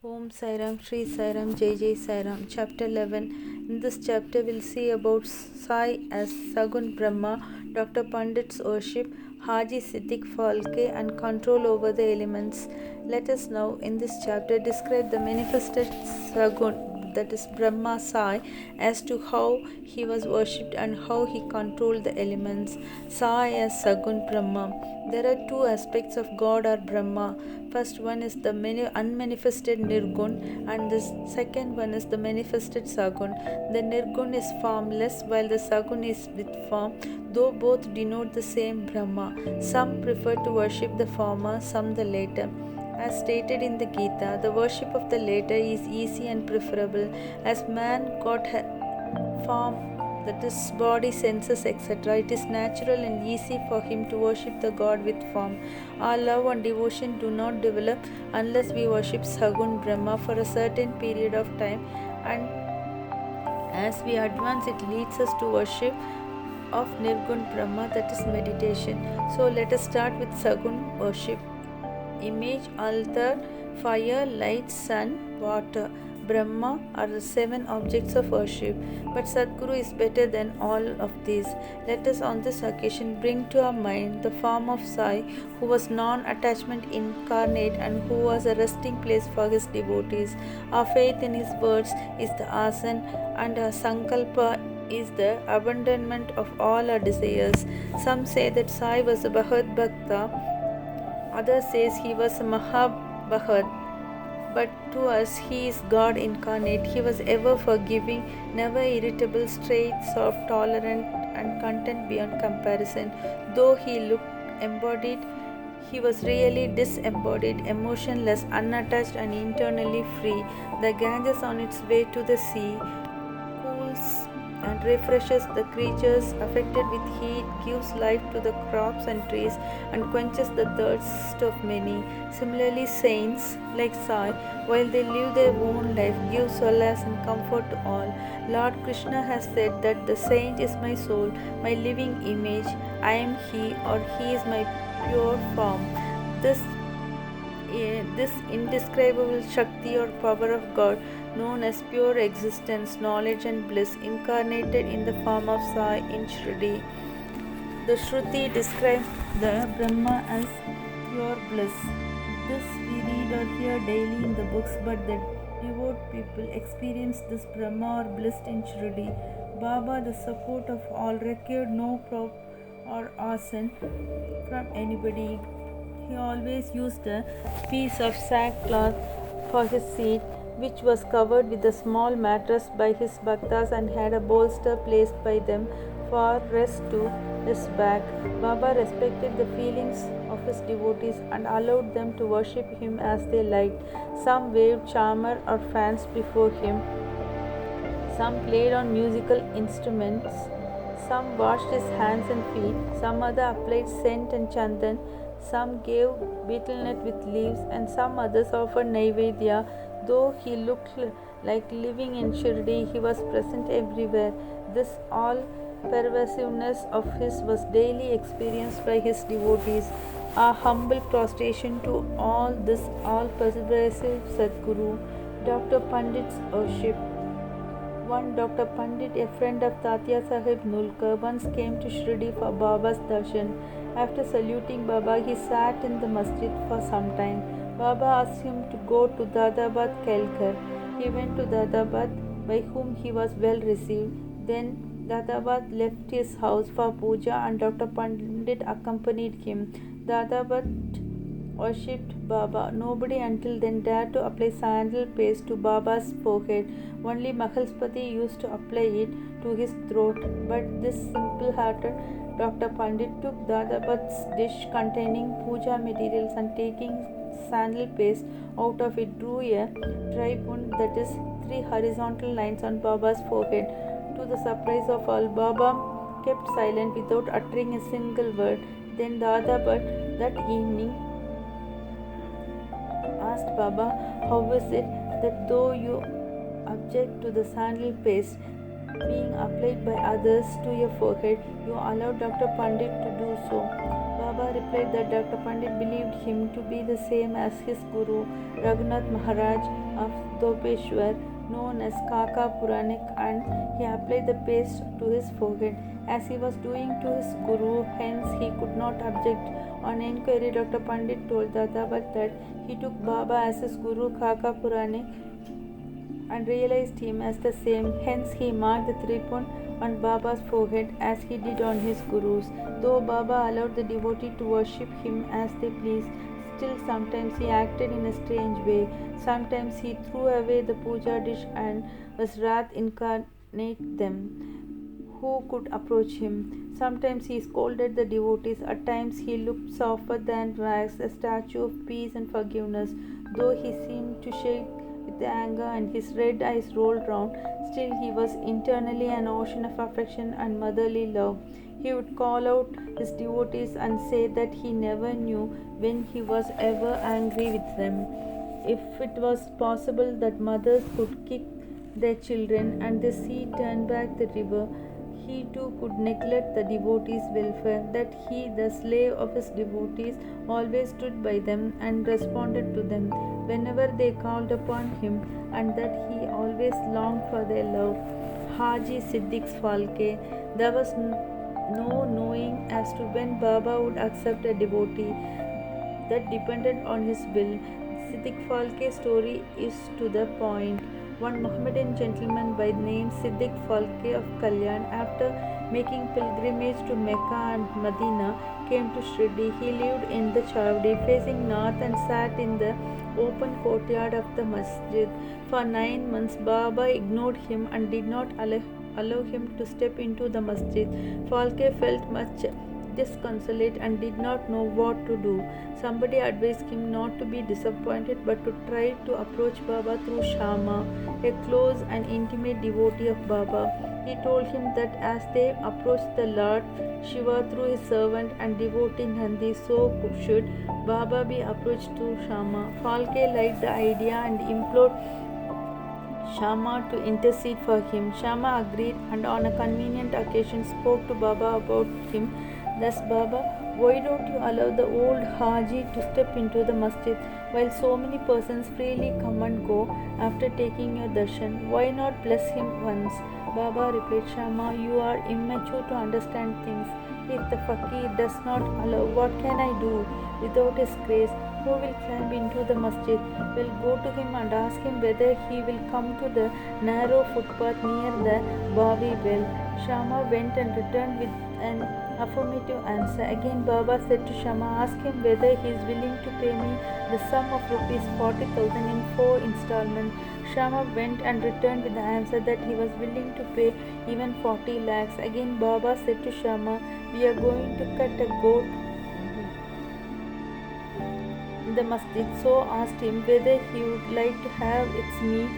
Om Sairam, Shri Sairam, Jai Jai Sairam. Chapter 11. In this chapter, we'll see about Sai as Sagun Brahma, Dr. Pandit's worship, Haji Siddiq Falke, and control over the elements. Let us now, in this chapter, describe the manifested Sagun, that is Brahma Sai, as to how he was worshipped and how he controlled the elements. Sai as Sagun Brahma. There are two aspects of God or Brahma. First one is the unmanifested Nirgun, and the second one is the manifested Sagun. The Nirgun is formless while the Sagun is with form, though both denote the same Brahma. Some prefer to worship the former, some the latter. As stated in the Gita, the worship of the latter is easy and preferable, as man got form, that is body, senses, etc. It is natural and easy for him to worship the God with form. Our love and devotion do not develop unless we worship Sagun Brahma for a certain period of time, and as we advance it leads us to worship of Nirgun Brahma, that is meditation. So let us start with Sagun worship. Image, altar, fire, light, sun, water, Brahma are the 7 objects of worship. But Sadguru is better than all of these. Let us on this occasion bring to our mind the form of Sai, who was non-attachment incarnate and who was a resting place for his devotees. Our faith in his words is the asan, and our sankalpa is the abandonment of all our desires. Some say that Sai was a Bhagavad Bhakta, others says he was a Mahabhagavad, but to us he is God incarnate. He was ever forgiving, never irritable, straight, soft, tolerant, and content beyond comparison. Though he looked embodied, he was really disembodied, emotionless, unattached, and internally free. The Ganges on its way to the sea cools and refreshes the creatures affected with heat, gives life to the crops and trees, and quenches the thirst of many. Similarly, saints like Sai, while they live their own life, give solace and comfort to all. Lord Krishna has said that the saint is my soul, my living image. I am he, or he is my pure form. This indescribable Shakti or power of God, known as pure existence, knowledge and bliss, incarnated in the form of Sai in Shruti. The Shruti describes the Brahma as pure bliss. This we read or hear daily in the books, but the devout people experience this Brahma or bliss in Shruti. Baba, the support of all, required no prop or asan from anybody. He always used a piece of sackcloth for his seat, which was covered with a small mattress by his bhaktas and had a bolster placed by them for rest to his back. Baba respected the feelings of his devotees and allowed them to worship him as they liked. Some waved chamar or fans before him. Some played on musical instruments. Some washed his hands and feet. Some other applied scent and chandan. Some gave betel nut with leaves, and some others offered Naivedya. Though he looked like living in Shirdi, he was present everywhere. This all pervasiveness of his was daily experienced by his devotees. Our humble prostration to all this all pervasive Sadguru. Dr. Pandit's worship. One Dr. Pandit, a friend of Tatya Sahib Nulkar, once came to Shirdi for Baba's darshan. After saluting Baba, he sat in the masjid for some time. Baba asked him to go to Dadabad Kelkar. He went to Dadabad, by whom he was well received. Then Dadabad left his house for puja, and Dr. Pandit accompanied him. Dadabad worshipped Baba. Nobody until then dared to apply sandal paste to Baba's forehead. Only Mahalspati used to apply it to his throat. But this simple-hearted Dr. Pandit took Dadabad's dish containing puja materials and taking sandal paste out of it drew a tripund, that is 3 horizontal lines on Baba's forehead. To the surprise of all, Baba kept silent without uttering a single word. Then Dadabad that evening asked Baba, how is it that though you object to the sandal paste being applied by others to your forehead, you allowed Dr. Pandit to do so? Baba Baba replied that Dr. Pandit believed him to be the same as his guru, Raghunath Maharaj of Dopeshwar, known as Kaka Puranik, and he applied the paste to his forehead as he was doing to his guru, hence he could not object. On inquiry, Dr. Pandit told Dadabat that he took Baba as his guru, Kaka Puranik, and realized him as the same, hence he marked the tripun on Baba's forehead as he did on his guru's. Though Baba allowed the devotee to worship him as they pleased, still sometimes he acted in a strange way. Sometimes he threw away the puja dish and was wrath incarnate them who could approach him. Sometimes he scolded the devotees. At times he looked softer than wax, a statue of peace and forgiveness. Though he seemed to shake with anger and his red eyes rolled round, still he was internally an ocean of affection and motherly love. He would call out his devotees and say that he never knew when he was ever angry with them. If it was possible that mothers could kick their children and the sea turn back the river, he too could neglect the devotees' welfare, that he, the slave of his devotees, always stood by them and responded to them whenever they called upon him, and that he always longed for their love. Haji Siddiq Falke. There was no knowing as to when Baba would accept a devotee. That depended on his will. Siddiq Falke's story is to the point. One Mohammedan gentleman by name Siddiq Falke of Kalyan, after making pilgrimage to Mecca and Medina, came to Shirdi. He lived in the Chawdi facing north and sat in the open courtyard of the masjid. For 9 months, Baba ignored him and did not allow him to step into the masjid. Falke felt much disconsolate and did not know what to do. Somebody advised him not to be disappointed but to try to approach Baba through Shama, a close and intimate devotee of Baba. He told him that as they approached the Lord Shiva through his servant and devotee Nandi, so should Baba be approached through Shama. Falke liked the idea and implored Shama to intercede for him. Shama agreed and on a convenient occasion spoke to Baba about him. Thus, Baba, why don't you allow the old Haji to step into the masjid while so many persons freely come and go after taking your darshan? Why not bless him once? Baba replied, Shama, you are immature to understand things. If the fakir does not allow, what can I do? Without his grace, who will climb into the masjid? Will go to him and ask him whether he will come to the narrow footpath near the Babi well. Shama went and returned with an affirmative answer. Again Baba said to Shama, ask him whether he is willing to pay me the sum of rupees 40,000 in 4 installments. Shama went and returned with the answer that he was willing to pay even 40 lakhs. Again Baba said to Shama, we are going to cut a goat in the masjid, so asked him whether he would like to have its meat,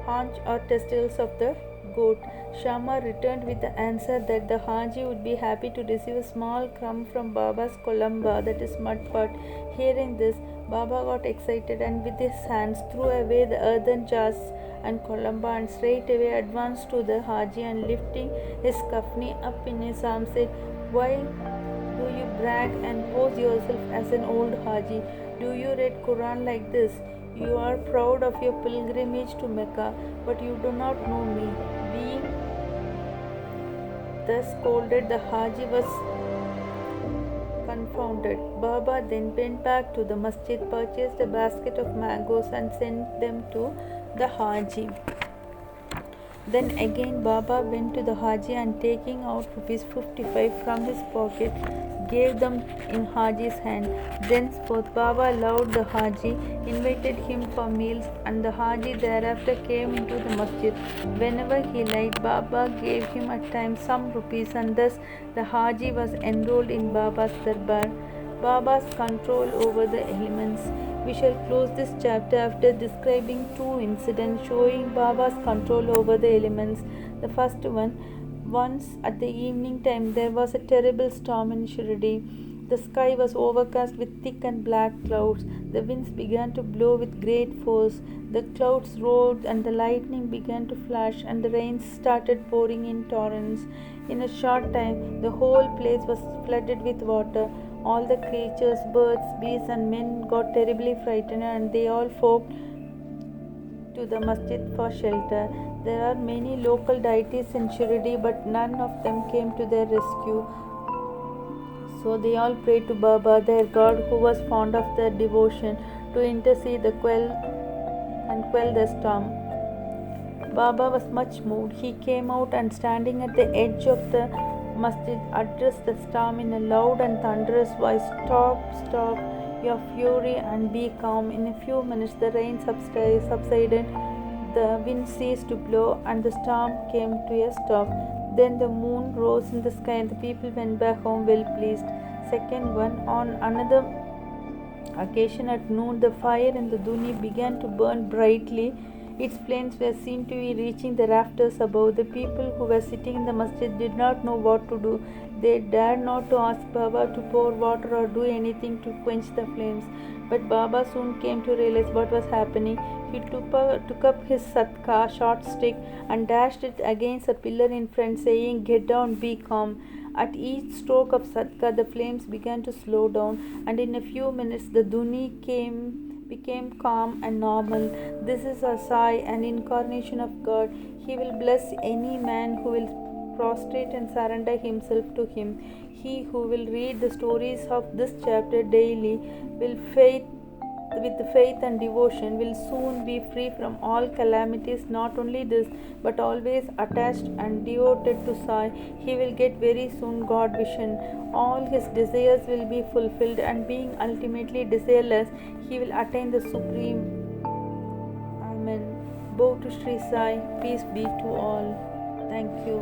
haunch or testicles of the goat. Shama returned with the answer that the Haji would be happy to receive a small crumb from Baba's kolamba, that is mud pot. Hearing this, Baba got excited and with his hands threw away the earthen jars and kolamba and straightway advanced to the Haji and lifting his kafni up in his arm said, why do you brag and pose yourself as an old Haji? Do you read Quran like this? You are proud of your pilgrimage to Mecca, but you do not know me. Being thus scolded, the Haji was confounded. Baba then went back to the masjid, purchased a basket of mangoes and sent them to the Haji. Then again Baba went to the Haji and taking out rupees 55 from his pocket, gave them in Haji's hand. Thenceforth Baba loved the Haji, invited him for meals, and the Haji thereafter came into the masjid. Whenever he liked, Baba gave him at times some rupees, and thus the Haji was enrolled in Baba's darbar. Baba's control over the elements. We shall close this chapter after describing 2 incidents showing Baba's control over the elements. The first one, once at the evening time there was a terrible storm in Shirdi. The sky was overcast with thick and black clouds. The winds began to blow with great force. The clouds roared and the lightning began to flash and the rain started pouring in torrents. In a short time, the whole place was flooded with water. All the creatures, birds, beasts, and men got terribly frightened and they all flocked to the masjid for shelter. There are many local deities in Shirdi, but none of them came to their rescue. So they all prayed to Baba, their god, who was fond of their devotion, to intercede and quell the storm. Baba was much moved. He came out and standing at the edge of the masjid addressed the storm in a loud and thunderous voice. Stop, stop your fury and be calm. In a few minutes the rain subsided, the wind ceased to blow and the storm came to a stop. Then the moon rose in the sky and the people went back home well pleased. Second one, on another occasion at noon, the fire in the Duni began to burn brightly. Its flames were seen to be reaching the rafters above. The people who were sitting in the masjid did not know what to do. They dared not to ask Baba to pour water or do anything to quench the flames. But Baba soon came to realize what was happening. He took up his satka, short stick, and dashed it against a pillar in front, saying, "Get down, be calm." At each stroke of satka, the flames began to slow down, and in a few minutes the Duni became calm and normal. This is a Sai, an incarnation of God. He will bless any man who will prostrate and surrender himself to him. He who will read the stories of this chapter daily will with faith and devotion will soon be free from all calamities. Not only this, but always attached and devoted to Sai. He will get very soon God vision. All his desires will be fulfilled, and being ultimately desireless, he will attain the supreme. Amen. Bow to Sri Sai. Peace be to all. Thank you.